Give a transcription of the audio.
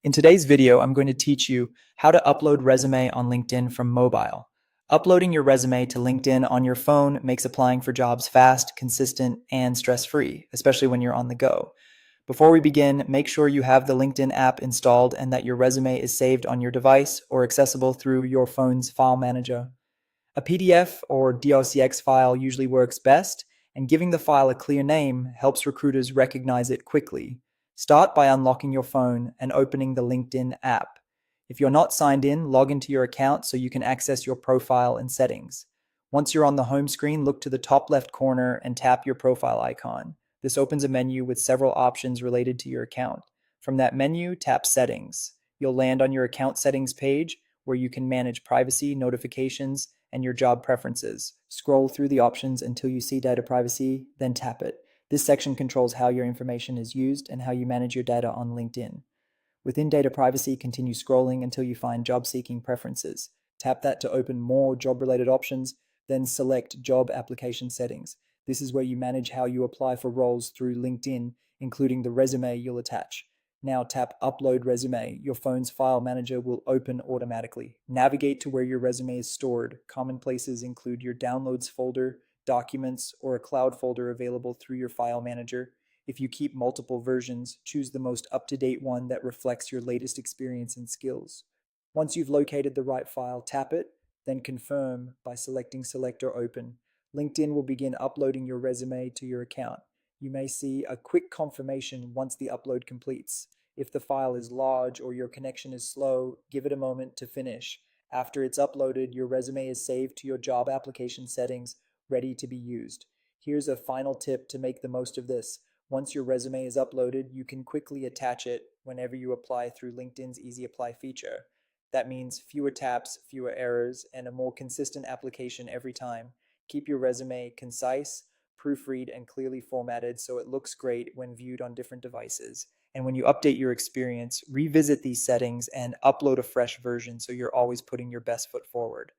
In today's video, I'm going to teach you how to upload resume on LinkedIn from mobile. Uploading your resume to LinkedIn on your phone makes applying for jobs fast, consistent, and stress-free, especially when you're on the go. Before we begin, make sure you have the LinkedIn app installed and that your resume is saved on your device or accessible through your phone's file manager. A PDF or DOCX file usually works best, and giving the file a clear name helps recruiters recognize it quickly. Start by unlocking your phone and opening the LinkedIn app. If you're not signed in, log into your account so you can access your profile and settings. Once you're on the home screen, look to the top left corner and tap your profile icon. This opens a menu with several options related to your account. From that menu, tap Settings. You'll land on your account settings page where you can manage privacy, notifications, and your job preferences. Scroll through the options until you see Data Privacy, then tap it. This section controls how your information is used and how you manage your data on LinkedIn. Within Data Privacy, continue scrolling until you find Job Seeking Preferences. Tap that to open more job-related options, then select Job Application Settings. This is where you manage how you apply for roles through LinkedIn, including the resume you'll attach. Now tap Upload Resume. Your phone's file manager will open automatically. Navigate to where your resume is stored. Common places include your Downloads folder, Documents, or a cloud folder available through your file manager. If you keep multiple versions, choose the most up-to-date one that reflects your latest experience and skills. Once you've located the right file, tap it, then confirm by selecting Select or Open. LinkedIn will begin uploading your resume to your account. You may see a quick confirmation once the upload completes. If the file is large or your connection is slow, give it a moment to finish. After it's uploaded, your resume is saved to your job application settings, ready to be used. Here's a final tip to make the most of this. Once your resume is uploaded, you can quickly attach it whenever you apply through LinkedIn's Easy Apply feature. That means fewer taps, fewer errors, and a more consistent application every time. Keep your resume concise, proofread, and clearly formatted so it looks great when viewed on different devices. And when you update your experience, revisit these settings and upload a fresh version so you're always putting your best foot forward.